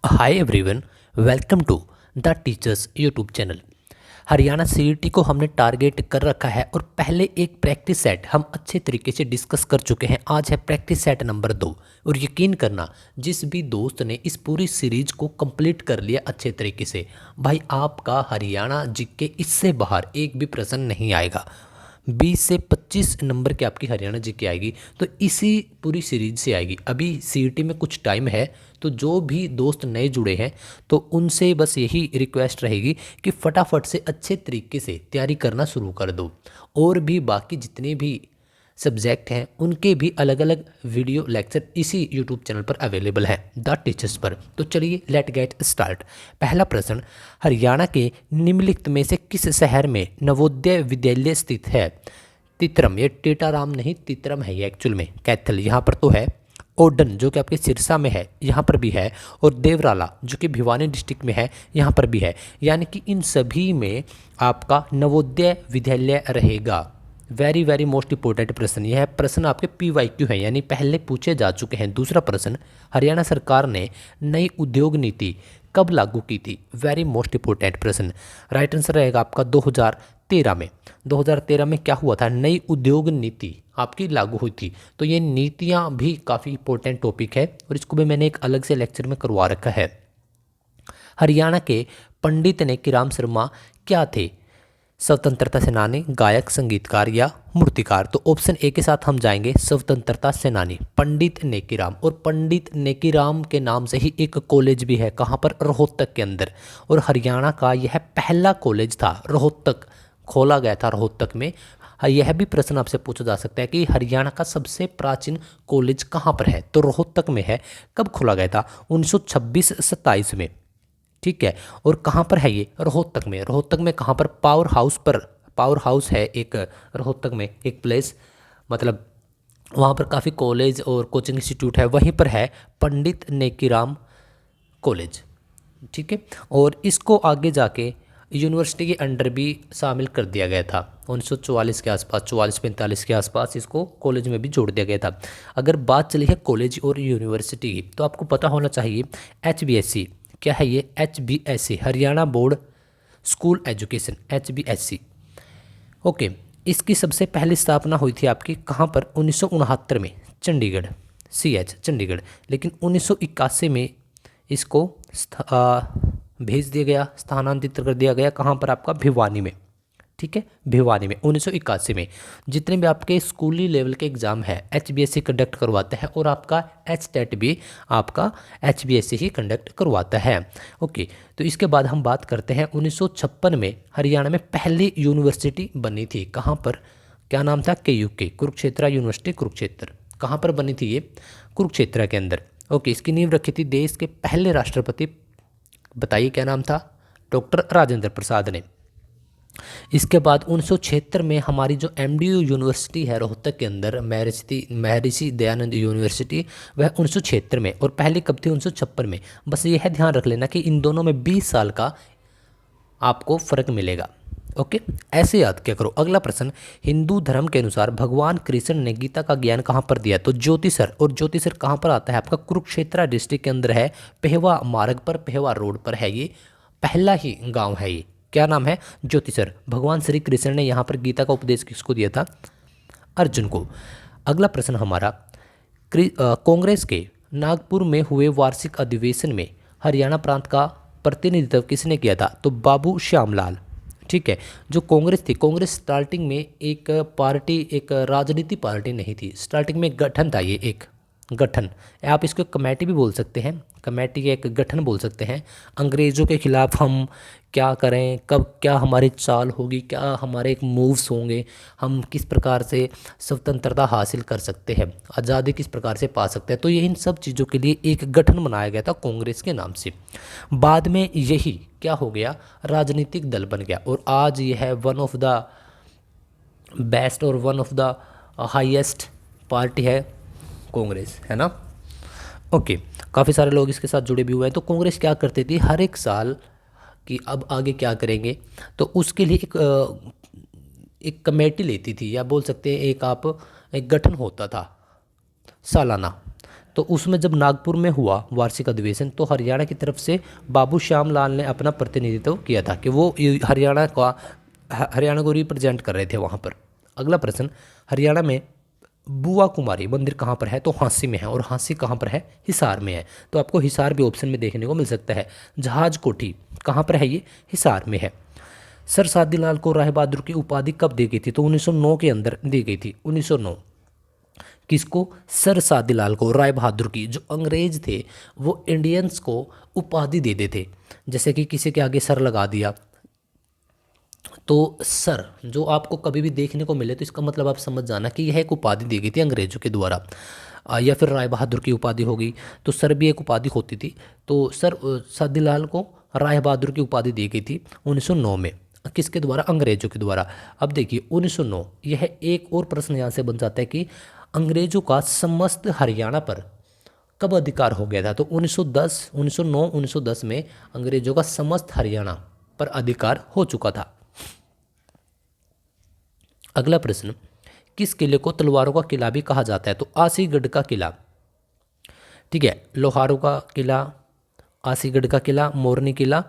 Hi everyone, welcome to the teachers YouTube channel. Haryana CET को हमने target कर रखा है और पहले एक प्रैक्टिस सेट हम अच्छे तरीके से डिस्कस कर चुके हैं। आज है प्रैक्टिस सेट नंबर 2 और यकीन करना, जिस भी दोस्त ने इस पूरी सीरीज को कंप्लीट कर लिया अच्छे तरीके से, भाई आपका हरियाणा जीके इससे बाहर एक भी प्रश्न नहीं आएगा। 20 से 25 नंबर की आपकी हरियाणा जीके आएगी, तो इसी पूरी सीरीज से आएगी। अभी सीईटी में कुछ टाइम है, तो जो भी दोस्त नए जुड़े हैं तो उनसे बस यही रिक्वेस्ट रहेगी कि फटाफट से अच्छे तरीके से तैयारी करना शुरू कर दो। और भी बाकी जितने भी सब्जेक्ट हैं उनके भी अलग अलग वीडियो लेक्चर इसी यूट्यूब चैनल पर अवेलेबल हैं, द टीचर्स पर। तो चलिए लेट गेट स्टार्ट। पहला प्रश्न, हरियाणा के निम्नलिखित में से किस शहर में नवोदय विद्यालय स्थित है? तितरम, ये टीटाराम नहीं तितरम है ये एक्चुअल में। कैथल यहाँ पर तो है, ओडन जो कि आपके सिरसा में है यहाँ पर भी है, और देवराला जो कि भिवानी डिस्ट्रिक्ट में है यहाँ पर भी है। यानी कि इन सभी में आपका नवोदय विद्यालय रहेगा। वेरी वेरी मोस्ट इंपॉर्टेंट प्रश्न यह है। प्रश्न आपके PYQ है, यानी पहले पूछे जा चुके हैं। दूसरा प्रश्न, हरियाणा सरकार ने नई उद्योग नीति कब लागू की थी? वेरी मोस्ट इंपॉर्टेंट प्रश्न। राइट आंसर रहेगा आपका 2013 में। 2013 में क्या हुआ था? नई उद्योग नीति आपकी लागू हुई थी। तो ये नीतियाँ भी काफ़ी इंपॉर्टेंट टॉपिक है और इसको भी मैंने एक अलग से लेक्चर में करवा रखा है। हरियाणा के पंडित नेकीराम शर्मा क्या थे? स्वतंत्रता सेनानी, गायक, संगीतकार या मूर्तिकार? तो ऑप्शन ए के साथ हम जाएंगे, स्वतंत्रता सेनानी पंडित नेकीराम। और पंडित नेकीराम के नाम से ही एक कॉलेज भी है, कहाँ पर? रोहतक के अंदर। और हरियाणा का यह पहला कॉलेज था, रोहतक खोला गया था रोहतक में। यह भी प्रश्न आपसे पूछा जा सकता है कि हरियाणा का सबसे प्राचीन कॉलेज कहाँ पर है? तो रोहतक में है। कब खोला गया था? 1926-27 में। ठीक है। और कहाँ पर है ये? रोहतक में। रोहतक में कहाँ पर? पावर हाउस पर। पावर हाउस है एक रोहतक में एक प्लेस, मतलब वहाँ पर काफ़ी कॉलेज और कोचिंग इंस्टीट्यूट है, वहीं पर है पंडित नेकीराम कॉलेज। ठीक है। और इसको आगे जाके यूनिवर्सिटी के अंडर भी शामिल कर दिया गया था 1944 के आसपास, 44-45 के आसपास इसको कॉलेज में भी जोड़ दिया गया था। अगर बात चली है कॉलेज और यूनिवर्सिटी की, तो आपको पता होना चाहिए HBSC क्या है ये? HBSC Haryana board school education, HBSC। Okay. इसकी सबसे पहली स्थापना हुई थी आपकी कहाँ पर? 1969 में चंडीगढ़, CH चंडीगढ़। लेकिन 1981 में इसको भेज दिया गया, स्थानांतरित कर दिया गया। कहाँ पर? आपका भिवानी में। ठीक है, भिवानी में 1981 में। जितने भी आपके स्कूली लेवल के एग्जाम है HBSC कंडक्ट करवाता है, और आपका HTET भी आपका HBSC ही कंडक्ट करवाता है। ओके। तो इसके बाद हम बात करते हैं 1956 में हरियाणा में पहली यूनिवर्सिटी बनी थी। कहाँ पर? क्या नाम था? KUK, Kurukshetra university, Kurukshetra. कहाँ पर बनी थी ये? कुरुक्षेत्र के अंदर। ओके। इसकी नींव रखी थी देश के पहले राष्ट्रपति, बताइए क्या नाम था? डॉक्टर राजेंद्र प्रसाद ने। इसके बाद 1976 में हमारी जो MDU यूनिवर्सिटी है रोहतक के अंदर, महर्षि दयानंद यूनिवर्सिटी, वह 1976 में। और पहले कब थी? 1956 में। बस यह ध्यान रख लेना कि इन दोनों में 20 साल का आपको फर्क मिलेगा। ओके, ऐसे याद क्या करो। अगला प्रश्न, हिंदू धर्म के अनुसार भगवान कृष्ण ने गीता का ज्ञान कहाँ पर दिया? तो ज्योतिसर। और ज्योतिसर कहाँ पर आता है? आपका कुरुक्षेत्र डिस्ट्रिक्ट के अंदर है, पेहवा मार्ग पर, पेहवा रोड पर है ये। पहला ही गांव है ये। क्या नाम है? ज्योतिसर। भगवान श्री कृष्ण ने यहाँ पर गीता का उपदेश किसको दिया था? अर्जुन को। अगला प्रश्न हमारा, कांग्रेस के नागपुर में हुए वार्षिक अधिवेशन में हरियाणा प्रांत का प्रतिनिधित्व किसने किया था? तो बाबू श्यामलाल। ठीक है। जो कांग्रेस थी, कांग्रेस स्टार्टिंग में एक पार्टी, एक राजनीति पार्टी नहीं थी। स्टार्टिंग में गठन था ये, एक गठन। आप इसको कमेटी भी बोल सकते हैं, कमेटी एक गठन बोल सकते हैं। अंग्रेज़ों के खिलाफ हम क्या करें, कब क्या हमारी चाल होगी, क्या हमारे एक मूव्स होंगे, हम किस प्रकार से स्वतंत्रता हासिल कर सकते हैं, आज़ादी किस प्रकार से पा सकते हैं। तो ये इन सब चीज़ों के लिए एक गठन बनाया गया था कांग्रेस के नाम से। बाद में यही क्या हो गया? राजनीतिक दल बन गया। और आज यह है वन ऑफ द बेस्ट और one of the highest party है कांग्रेस, है ना। ओके। काफ़ी सारे लोग इसके साथ जुड़े भी हुए हैं। तो कांग्रेस क्या करती थी? हर एक साल कि अब आगे क्या करेंगे, तो उसके लिए एक कमेटी लेती थी, या बोल सकते हैं एक गठन होता था सालाना। तो उसमें जब नागपुर में हुआ वार्षिक अधिवेशन तो हरियाणा की तरफ से बाबू श्याम लाल ने अपना प्रतिनिधित्व किया था कि वो हरियाणा को रिप्रेजेंट कर रहे थे वहाँ पर। अगला प्रश्न, हरियाणा में बुआ कुमारी मंदिर कहाँ पर है? तो हाँसी में है। और हाँसी कहाँ पर है? हिसार में है। तो आपको हिसार भी ऑप्शन में देखने को मिल सकता है। जहाज कोठी कहाँ पर है? ये हिसार में है। सर सादीलाल को राय बहादुर की उपाधि कब दी गई थी? तो 1909 के अंदर दी गई थी। 1909। किसको? सर सादीलाल को, राय बहादुर की। जो अंग्रेज थे वो इंडियंस को उपाधि देते थे, जैसे कि किसी के आगे सर लगा दिया तो सर जो आपको कभी भी देखने को मिले तो इसका मतलब आप समझ जाना कि यह एक उपाधि दी गई थी अंग्रेजों के द्वारा। या फिर राय बहादुर की उपाधि होगी तो सर भी एक उपाधि होती थी। तो सर सादीलाल को राय बहादुर की उपाधि दी गई थी 1909 में। किसके द्वारा? अंग्रेजों के द्वारा। अब देखिए 1909, यह एक और प्रश्न यहाँ से बन जाता है कि अंग्रेजों का समस्त हरियाणा पर कब अधिकार हो गया था? तो 1910, 1909, 1910 में अंग्रेजों का समस्त हरियाणा पर अधिकार हो चुका था। अगला प्रश्न, किस किले को तलवारों का किला भी कहा जाता है? तो आसीगढ़ का किला। ठीक है, लोहारों का किला, आसीगढ़ का किला, मोरनी किला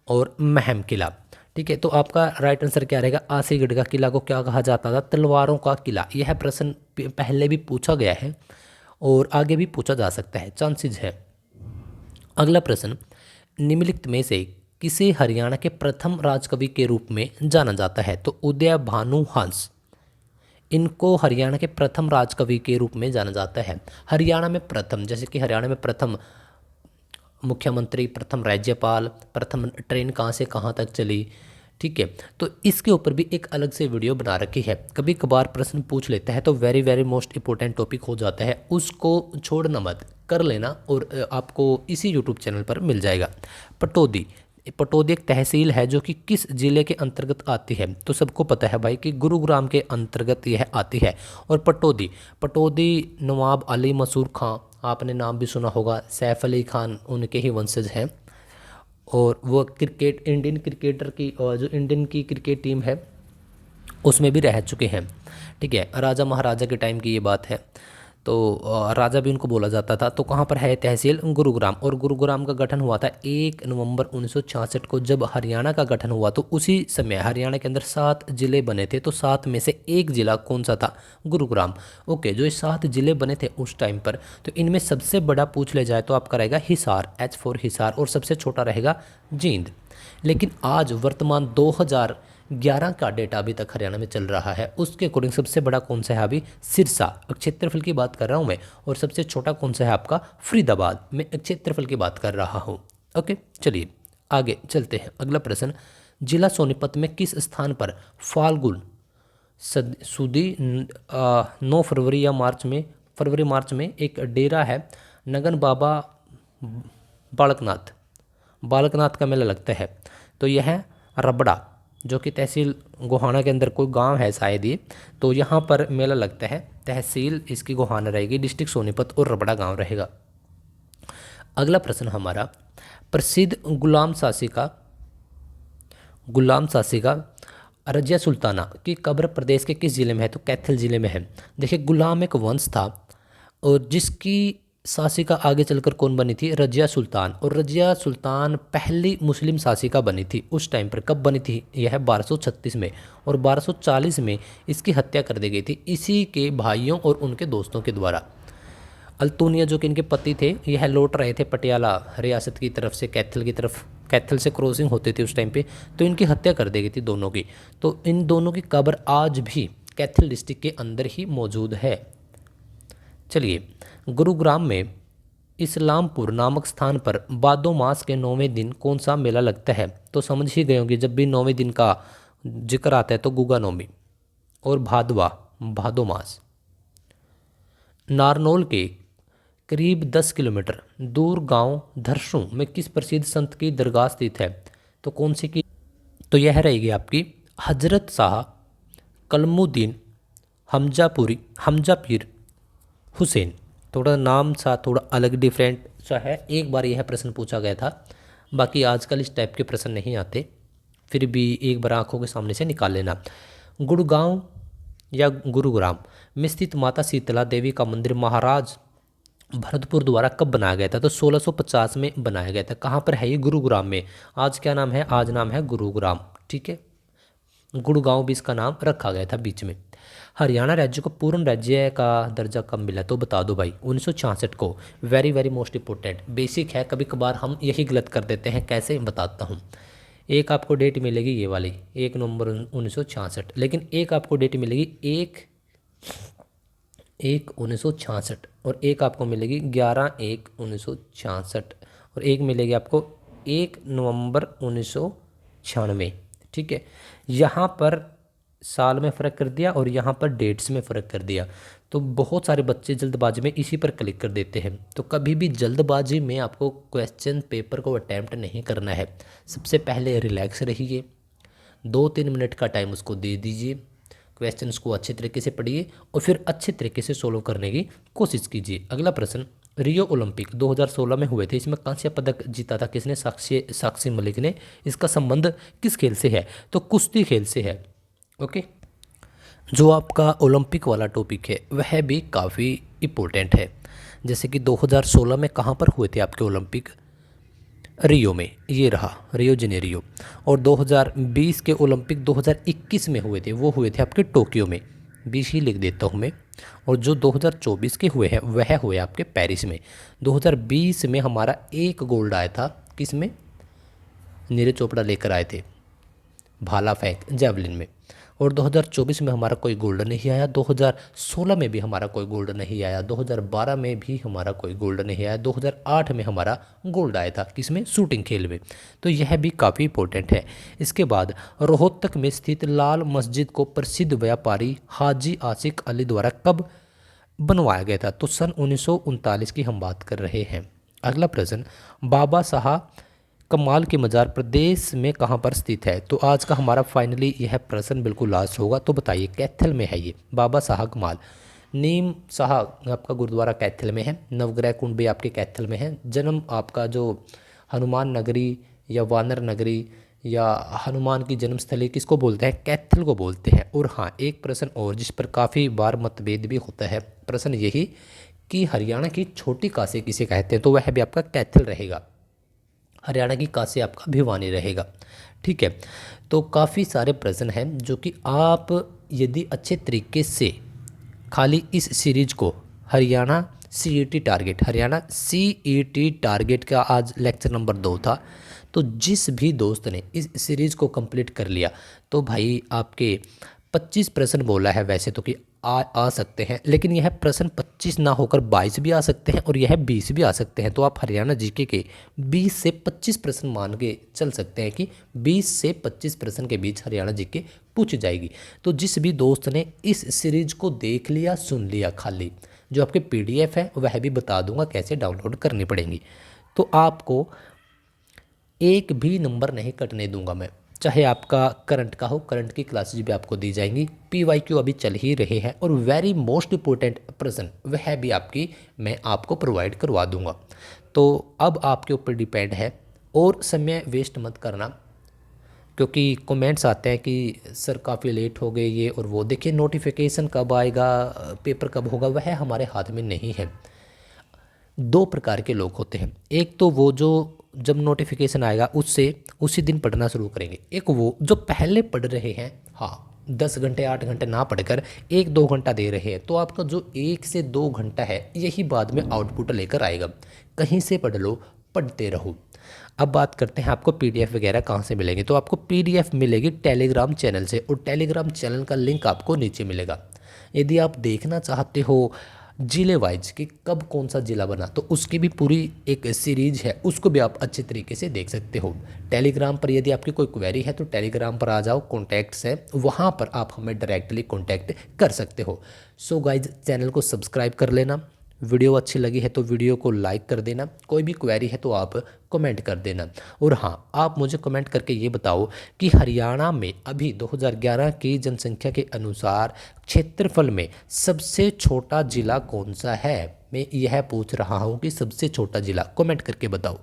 और महम किला। ठीक है, तो आपका राइट आंसर क्या रहेगा? आसीगढ़ का किला को क्या कहा जाता था? तलवारों का किला। यह प्रश्न पहले भी पूछा गया है और आगे भी पूछा जा सकता है, चांसेस है। अगला प्रश्न, निम्नलिखित में से किसे हरियाणा के प्रथम राजकवि के रूप में जाना जाता है? तो उदय भानु हंस, इनको हरियाणा के प्रथम राजकवि के रूप में जाना जाता है। हरियाणा में प्रथम, जैसे कि हरियाणा में प्रथम मुख्यमंत्री, प्रथम राज्यपाल, प्रथम ट्रेन कहाँ से कहाँ तक चली। ठीक है, तो इसके ऊपर भी एक अलग से वीडियो बना रखी है। कभी कभार प्रश्न पूछ लेता है तो very very most important topic हो जाता है, उसको छोड़ना मत, कर लेना और आपको इसी यूट्यूब चैनल पर मिल जाएगा। पटौदी, पटौदी एक तहसील है जो कि किस जिले के अंतर्गत आती है? तो सबको पता है भाई कि गुरुग्राम के अंतर्गत यह आती है। और पटौदी, पटौदी नवाब अली मसूर खां, आपने नाम भी सुना होगा, सैफ अली खान उनके ही वंशज हैं। और वो क्रिकेट, इंडियन क्रिकेटर की, जो इंडियन की क्रिकेट टीम है उसमें भी रह चुके हैं। ठीक है, राजा महाराजा के टाइम की ये बात है। तो राजा भी उनको बोला जाता था। तो कहाँ पर है तहसील? गुरुग्राम। और गुरुग्राम का गठन हुआ था 1 नवंबर 1966 को। जब हरियाणा का गठन हुआ तो उसी समय हरियाणा के अंदर 7 जिले बने थे, तो 7 में से एक जिला कौन सा था? गुरुग्राम। ओके, जो ये 7 जिले बने थे उस टाइम पर, तो इनमें सबसे बड़ा पूछ ले जाए तो आपका रहेगा हिसार, H फॉर हिसार, और सबसे छोटा रहेगा जींद। लेकिन आज वर्तमान 2011 का डेटा अभी तक हरियाणा में चल रहा है, उसके अकॉर्डिंग सबसे बड़ा कौन सा है? अभी सिरसा, क्षेत्रफल की बात कर रहा हूँ मैं। और सबसे छोटा कौन सा है आपका? फरीदाबाद, मैं क्षेत्रफल की बात कर रहा हूँ। ओके, चलिए आगे चलते हैं। अगला प्रश्न, जिला सोनीपत में किस स्थान पर फाल्गुन सुदी 9 फरवरी या फरवरी मार्च में एक डेरा है, नगन बाबा बालकनाथ, बालकनाथ का मेला लगता है? तो यह है रबड़ा, जो कि तहसील गोहाना के अंदर कोई गांव है शायद ये। तो यहाँ पर मेला लगता है, तहसील इसकी गोहाना रहेगी, डिस्ट्रिक्ट सोनीपत और रबड़ा गांव रहेगा। अगला प्रश्न हमारा, प्रसिद्ध गुलाम सासिका रजिया सुल्ताना की कब्र प्रदेश के किस जिले में है? तो कैथल जिले में है। देखिए, गुलाम एक वंश था और जिसकी शासिका आगे चलकर कौन बनी थी? रजिया सुल्तान। और रजिया सुल्तान पहली मुस्लिम शासिका बनी थी उस टाइम पर। कब बनी थी? यह 1236 में। और 1240 में इसकी हत्या कर दी गई थी इसी के भाइयों और उनके दोस्तों के द्वारा। अल्तुनिया जो कि इनके पति थे, यह लौट रहे थे पटियाला रियासत की तरफ से, कैथल की तरफ, कैथल से क्रॉसिंग होती थी उस टाइम पे, तो इनकी हत्या कर दी गई थी दोनों की। तो इन दोनों की कब्र आज भी कैथल डिस्ट्रिक्ट के अंदर ही मौजूद है। चलिए, गुरुग्राम में इस्लामपुर नामक स्थान पर भादो मास के 9वें दिन कौन सा मेला लगता है? तो समझ ही गए होंगे, जब भी 9वें दिन का जिक्र आता है तो गुगा नवमी और भादो मास। नारनौल के करीब 10 किलोमीटर दूर गांव धरसू में किस प्रसिद्ध संत की दरगाह स्थित है? तो कौन सी की? तो यह रहेगी आपकी हजरत शाह कलमुद्दीन हमजा पीर हुसैन। थोड़ा नाम सा थोड़ा अलग डिफरेंट सा है, एक बार यह प्रश्न पूछा गया था, बाकी आजकल इस टाइप के प्रश्न नहीं आते, फिर भी एक बार आंखों के सामने से निकाल लेना। गुड़गांव या गुरुग्राम में स्थित माता शीतला देवी का मंदिर महाराज भरतपुर द्वारा कब बनाया गया था? तो 1650 में बनाया गया था। कहाँ पर है ये? गुरुग्राम में। आज क्या नाम है? आज नाम है गुरुग्राम। ठीक है, गुड़गांव भी इसका नाम रखा गया था बीच में। हरियाणा राज्य को पूर्ण राज्य का दर्जा कब मिला? तो बता दो भाई, 1966 को। Very very most important, basic है, कभी कभार हम यही गलत कर देते हैं। कैसे बताता हूँ। एक आपको डेट मिलेगी ये वाली, 1 नवंबर 1966, लेकिन एक आपको डेट मिलेगी 1/1/1966, और एक आपको मिलेगी 11/1/1966, और एक मिलेगी आपको 1 नवंबर 1996। ठीक है, यहाँ पर साल में फ़र्क कर दिया और यहाँ पर डेट्स में फ़र्क कर दिया। तो बहुत सारे बच्चे जल्दबाजी में इसी पर क्लिक कर देते हैं। तो कभी भी जल्दबाजी में आपको क्वेश्चन पेपर को अटैम्प्ट नहीं करना है। सबसे पहले रिलैक्स रहिए, 2-3 मिनट का टाइम उसको दे दीजिए, क्वेश्चंस को अच्छे तरीके से पढ़िए और फिर अच्छे तरीके से सोल्व करने की कोशिश कीजिए। अगला प्रश्न, रियो ओलंपिक 2016 में हुए थे, इसमें कांस्य पदक जीता था किसने? साक्षी मलिक ने। इसका संबंध किस खेल से है? तो कुश्ती खेल से है। ओके, जो आपका ओलंपिक वाला टॉपिक है वह भी काफ़ी इम्पोर्टेंट है। जैसे कि 2016 में कहाँ पर हुए थे आपके ओलंपिक? रियो में, ये रहा रियो जेनेरियो। और 2020 के ओलंपिक 2021 में हुए थे, वो हुए थे आपके टोक्यो में। 20 ही लिख देता हूँ मैं। और जो 2024 के हुए हैं वह हुए आपके पेरिस में। 2020 में हमारा एक गोल्ड आया था, किस में? नीरज चोपड़ा लेकर आए थे, भाला फेंक जेवलिन में। और 2024 में हमारा कोई गोल्ड नहीं आया, 2016 में भी हमारा कोई गोल्ड नहीं आया, 2012 में भी हमारा कोई गोल्ड नहीं आया, 2008 में हमारा गोल्ड आया था, किसमें? शूटिंग खेल में। तो यह भी काफ़ी इंपॉर्टेंट है। इसके बाद रोहतक में स्थित लाल मस्जिद को प्रसिद्ध व्यापारी हाजी आशिक अली द्वारा कब बनवाया गया था? तो सन 1939 की हम बात कर रहे हैं। अगला प्रश्न, बाबा साहब कमाल की मज़ार प्रदेश में कहाँ पर स्थित है? तो आज का हमारा फाइनली यह प्रश्न बिल्कुल लास्ट होगा। तो बताइए, कैथल में है ये बाबा साहब कमाल। नीम साहब आपका गुरुद्वारा कैथल में है, नवग्रह कुंड भी आपके कैथल में है। जन्म आपका जो हनुमान नगरी या वानर नगरी या हनुमान की जन्मस्थली किसको बोलते हैं? कैथल को बोलते हैं। और हाँ, एक प्रश्न और जिस पर काफ़ी बार मतभेद भी होता है, प्रश्न यही कि हरियाणा की छोटी काशी किसे कहते हैं? तो वह भी आपका कैथल रहेगा। हरियाणा की काशी आपका भिवानी रहेगा। ठीक है, तो काफ़ी सारे प्रश्न हैं जो कि आप यदि अच्छे तरीके से खाली इस सीरीज को हरियाणा सीईटी टारगेट का आज लेक्चर नंबर 2 था। तो जिस भी दोस्त ने इस सीरीज़ को कंप्लीट कर लिया तो भाई आपके 25 प्रश्न बोला है वैसे तो कि आ सकते हैं, लेकिन यह प्रश्न 25 ना होकर 22 भी आ सकते हैं और यह 20 भी आ सकते हैं। तो आप हरियाणा जीके के 20 से 25 प्रश्न मान के चल सकते हैं कि 20 से 25 प्रश्न के बीच हरियाणा जीके पूछ जाएगी। तो जिस भी दोस्त ने इस सीरीज को देख लिया, सुन लिया, खाली जो आपके पीडीएफ है वह भी बता दूंगा कैसे डाउनलोड करनी पड़ेंगी। तो आपको एक भी नंबर नहीं कटने दूंगा मैं, चाहे आपका करंट का हो, करंट की क्लासेज भी आपको दी जाएंगी। पीवाईक्यू अभी चल ही रहे हैं और वेरी मोस्ट इंपॉर्टेंट प्रश्न वह भी मैं आपको प्रोवाइड करवा दूंगा। तो अब आपके ऊपर डिपेंड है और समय वेस्ट मत करना, क्योंकि कमेंट्स आते हैं कि सर काफ़ी लेट हो गए ये और वो। देखिए, नोटिफिकेशन कब आएगा, पेपर कब होगा, वह हमारे हाथ में नहीं है। 2 प्रकार के लोग होते हैं, एक तो वो जो जब नोटिफिकेशन आएगा उससे उसी दिन पढ़ना शुरू करेंगे, एक वो जो पहले पढ़ रहे हैं, हाँ 10 घंटे 8 घंटे ना पढ़कर 1-2 घंटा दे रहे हैं। तो आपका जो 1 से 2 घंटा है यही बाद में आउटपुट लेकर आएगा। कहीं से पढ़ लो, पढ़ते रहो। अब बात करते हैं आपको पीडीएफ वगैरह कहाँ से मिलेंगे। तो आपको पीडीएफ मिलेगी टेलीग्राम चैनल से, और टेलीग्राम चैनल का लिंक आपको नीचे मिलेगा। यदि आप देखना चाहते हो जिले वाइज कि कब कौन सा जिला बना, तो उसकी भी पूरी एक सीरीज है, उसको भी आप अच्छे तरीके से देख सकते हो टेलीग्राम पर। यदि आपकी कोई क्वेरी है तो टेलीग्राम पर आ जाओ, कॉन्टैक्ट्स है वहाँ पर आप हमें डायरेक्टली कॉन्टैक्ट कर सकते हो। सो गाइज, चैनल को सब्सक्राइब कर लेना, वीडियो अच्छी लगी है तो वीडियो को लाइक कर देना, कोई भी क्वेरी है तो आप कमेंट कर देना। और हाँ, आप मुझे कमेंट करके ये बताओ कि हरियाणा में अभी 2011 की जनसंख्या के अनुसार क्षेत्रफल में सबसे छोटा जिला कौन सा है? मैं यह पूछ रहा हूँ कि सबसे छोटा जिला, कमेंट करके बताओ।